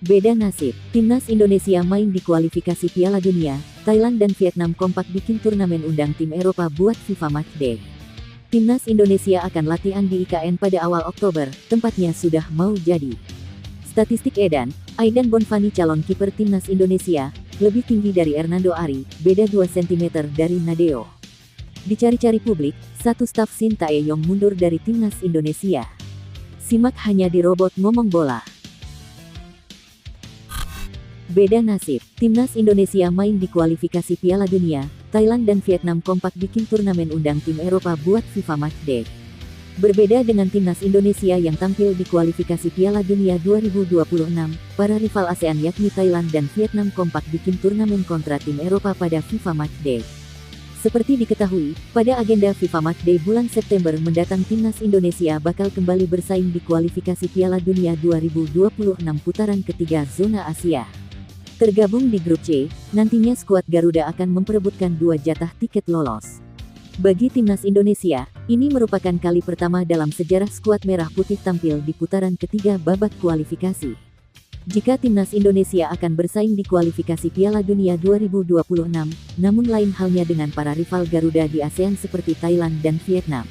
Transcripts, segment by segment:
Beda nasib, timnas Indonesia main di kualifikasi Piala Dunia, Thailand dan Vietnam kompak bikin turnamen undang tim Eropa buat FIFA Matchday. Timnas Indonesia akan latihan di IKN pada awal Oktober, tempatnya sudah mau jadi. Statistik Edan, Aidan Bonfani calon kiper timnas Indonesia, lebih tinggi dari Hernando Ari, beda 2 cm dari Nadeo. Dicari-cari publik, satu staf Sintayong mundur dari timnas Indonesia. Simak hanya di Robot Ngomong Bola. Beda nasib, timnas Indonesia main di kualifikasi Piala Dunia, Thailand dan Vietnam kompak bikin turnamen undang tim Eropa buat FIFA Matchday. Berbeda dengan timnas Indonesia yang tampil di kualifikasi Piala Dunia 2026, para rival ASEAN yakni Thailand dan Vietnam kompak bikin turnamen kontra tim Eropa pada FIFA Matchday. Seperti diketahui, pada agenda FIFA Matchday bulan September mendatang timnas Indonesia bakal kembali bersaing di kualifikasi Piala Dunia 2026 putaran ketiga zona Asia. Tergabung di grup C, nantinya skuad Garuda akan memperebutkan 2 jatah tiket lolos. Bagi timnas Indonesia, ini merupakan kali pertama dalam sejarah skuad merah putih tampil di putaran ketiga babak kualifikasi. Jika timnas Indonesia akan bersaing di kualifikasi Piala Dunia 2026, namun lain halnya dengan para rival Garuda di ASEAN seperti Thailand dan Vietnam.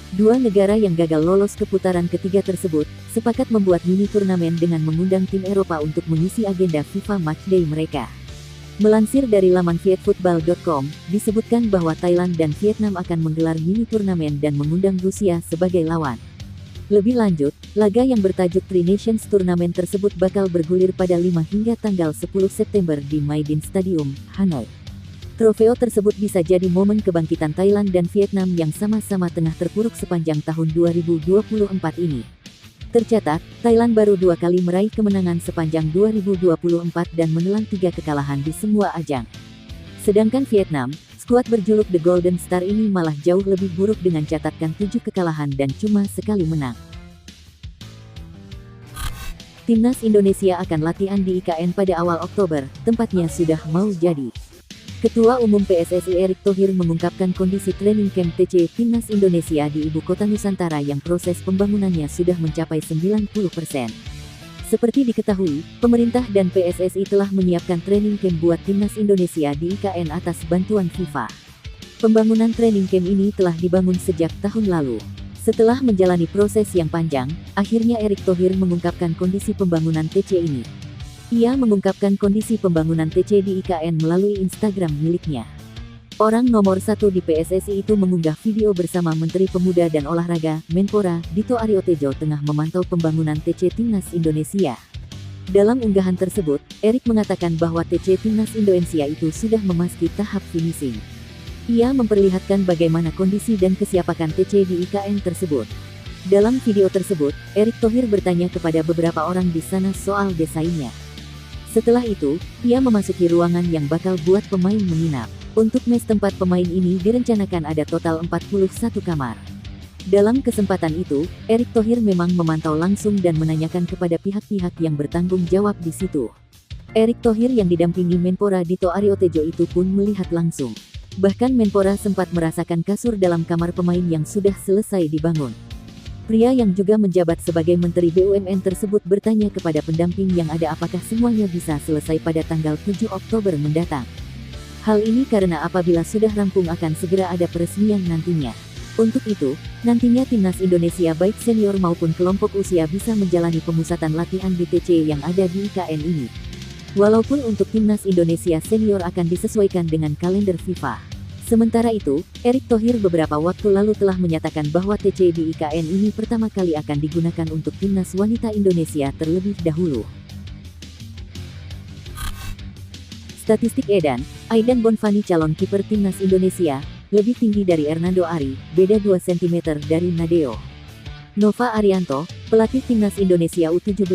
Dua negara yang gagal lolos ke putaran ketiga tersebut, sepakat membuat mini turnamen dengan mengundang tim Eropa untuk mengisi agenda FIFA Matchday mereka. Melansir dari laman vietfootball.com, disebutkan bahwa Thailand dan Vietnam akan menggelar mini turnamen dan mengundang Rusia sebagai lawan. Lebih lanjut, laga yang bertajuk Tri Nations Tournament tersebut bakal bergulir pada 5 hingga tanggal 10 September di Maidin Stadium, Hanoi. Trofeo tersebut bisa jadi momen kebangkitan Thailand dan Vietnam yang sama-sama tengah terpuruk sepanjang tahun 2024 ini. Tercatat, Thailand baru 2 kali meraih kemenangan sepanjang 2024 dan menelan 3 kekalahan di semua ajang. Sedangkan Vietnam, skuad berjuluk The Golden Star ini malah jauh lebih buruk dengan catatan 7 kekalahan dan cuma sekali menang. Timnas Indonesia akan latihan di IKN pada awal Oktober, tempatnya sudah mau jadi. Ketua Umum PSSI Erick Thohir mengungkapkan kondisi training camp TC Timnas Indonesia di Ibu Kota Nusantara yang proses pembangunannya sudah mencapai 90%. Seperti diketahui, pemerintah dan PSSI telah menyiapkan training camp buat Timnas Indonesia di IKN atas bantuan FIFA. Pembangunan training camp ini telah dibangun sejak tahun lalu. Setelah menjalani proses yang panjang, akhirnya Erick Thohir mengungkapkan kondisi pembangunan TC ini. Ia mengungkapkan kondisi pembangunan TC di IKN melalui Instagram miliknya. Orang nomor 1 di PSSI itu mengunggah video bersama Menteri Pemuda dan Olahraga, Menpora, Dito Aryo Tejo tengah memantau pembangunan TC Timnas Indonesia. Dalam unggahan tersebut, Erick mengatakan bahwa TC Timnas Indonesia itu sudah memasuki tahap finishing. Ia memperlihatkan bagaimana kondisi dan kesiapan TC di IKN tersebut. Dalam video tersebut, Erick Thohir bertanya kepada beberapa orang di sana soal desainnya. Setelah itu, ia memasuki ruangan yang bakal buat pemain menginap. Untuk mes tempat pemain ini direncanakan ada total 41 kamar. Dalam kesempatan itu, Erick Thohir memang memantau langsung dan menanyakan kepada pihak-pihak yang bertanggung jawab di situ. Erick Thohir yang didampingi Menpora Dito Aryo Tejo itu pun melihat langsung. Bahkan Menpora sempat merasakan kasur dalam kamar pemain yang sudah selesai dibangun. Pria yang juga menjabat sebagai Menteri BUMN tersebut bertanya kepada pendamping yang ada apakah semuanya bisa selesai pada tanggal 7 Oktober mendatang. Hal ini karena apabila sudah rampung akan segera ada peresmian nantinya. Untuk itu, nantinya Timnas Indonesia baik senior maupun kelompok usia bisa menjalani pemusatan latihan di TC yang ada di IKN ini. Walaupun untuk Timnas Indonesia senior akan disesuaikan dengan kalender FIFA. Sementara itu, Erick Thohir beberapa waktu lalu telah menyatakan bahwa TC di IKN ini pertama kali akan digunakan untuk Timnas Wanita Indonesia terlebih dahulu. Statistik Edan, Aidan Bonfani calon kiper Timnas Indonesia, lebih tinggi dari Hernando Ari, beda 2 cm dari Nadeo. Nova Arianto, pelatih Timnas Indonesia U17,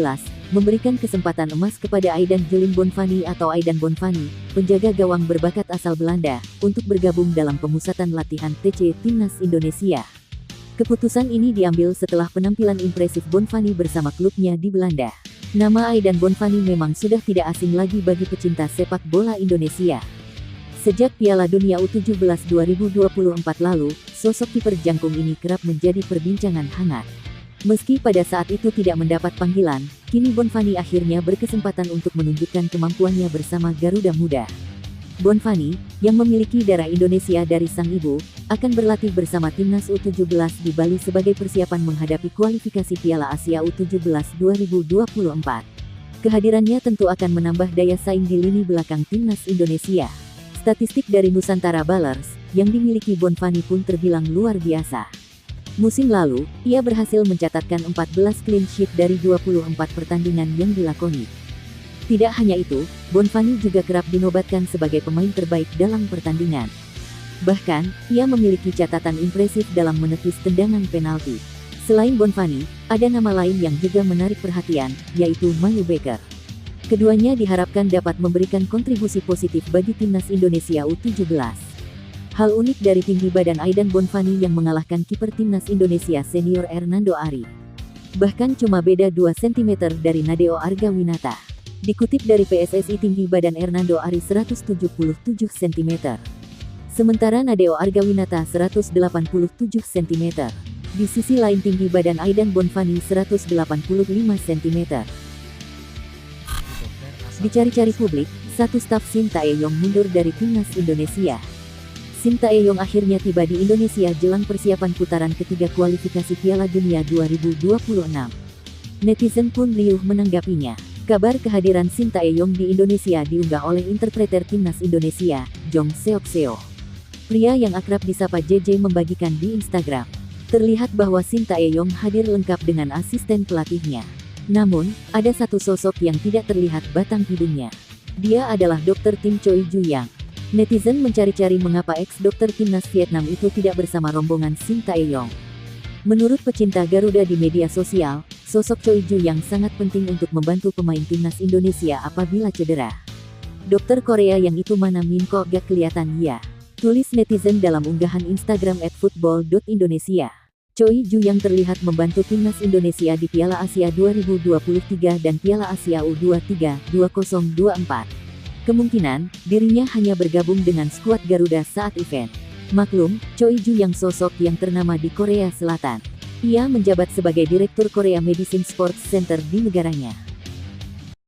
memberikan kesempatan emas kepada Aidan Julien Bonfani atau Aidan Bonfani, penjaga gawang berbakat asal Belanda, untuk bergabung dalam pemusatan latihan TC Timnas Indonesia. Keputusan ini diambil setelah penampilan impresif Bonfani bersama klubnya di Belanda. Nama Aidan Bonfani memang sudah tidak asing lagi bagi pecinta sepak bola Indonesia. Sejak Piala Dunia U17 2024 lalu, sosok kiper jangkung ini kerap menjadi perbincangan hangat. Meski pada saat itu tidak mendapat panggilan, kini Bonfani akhirnya berkesempatan untuk menunjukkan kemampuannya bersama Garuda Muda. Bonfani, yang memiliki darah Indonesia dari sang ibu, akan berlatih bersama timnas U17 di Bali sebagai persiapan menghadapi kualifikasi Piala Asia U17 2024. Kehadirannya tentu akan menambah daya saing di lini belakang timnas Indonesia. Statistik dari Nusantara Ballers, yang dimiliki Bonfani pun terbilang luar biasa. Musim lalu, ia berhasil mencatatkan 14 clean sheet dari 24 pertandingan yang dilakoni. Tidak hanya itu, Bonfani juga kerap dinobatkan sebagai pemain terbaik dalam pertandingan. Bahkan, ia memiliki catatan impresif dalam menepis tendangan penalti. Selain Bonfani, ada nama lain yang juga menarik perhatian, yaitu Mayu Becker. Keduanya diharapkan dapat memberikan kontribusi positif bagi timnas Indonesia U17. Hal unik dari tinggi badan Aidan Bonfani yang mengalahkan kiper timnas Indonesia senior Hernando Ari. Bahkan cuma beda 2 cm dari Nadeo Argawinata. Dikutip dari PSSI, tinggi badan Hernando Ari 177 cm. Sementara Nadeo Argawinata 187 cm. Di sisi lain tinggi badan Aidan Bonfani 185 cm. Dicari-cari publik, satu staf Shin Tae-yong mundur dari timnas Indonesia. Shin Tae-yong akhirnya tiba di Indonesia jelang persiapan putaran ketiga kualifikasi Piala Dunia 2026. Netizen pun riuh menanggapinya. Kabar kehadiran Shin Tae-yong di Indonesia diunggah oleh interpreter timnas Indonesia, Jong Seok Seo. Pria yang akrab disapa JJ membagikan di Instagram. Terlihat bahwa Shin Tae-yong hadir lengkap dengan asisten pelatihnya. Namun, ada satu sosok yang tidak terlihat batang hidungnya. Dia adalah Dr. Tim Choi Ju Yang. Netizen mencari-cari mengapa ex-dokter timnas Vietnam itu tidak bersama rombongan Shin Tae-yong. Menurut pecinta Garuda di media sosial, sosok Choi Ju yang sangat penting untuk membantu pemain timnas Indonesia apabila cedera. Dokter Korea yang itu mana Min kok gak kelihatan ya? Tulis netizen dalam unggahan Instagram @football.indonesia. Choi Ju yang terlihat membantu timnas Indonesia di Piala Asia 2023 dan Piala Asia U23 2024. Kemungkinan, dirinya hanya bergabung dengan skuad Garuda saat event. Maklum, Choi Ju yang sosok yang ternama di Korea Selatan. Ia menjabat sebagai Direktur Korea Medicine Sports Center di negaranya.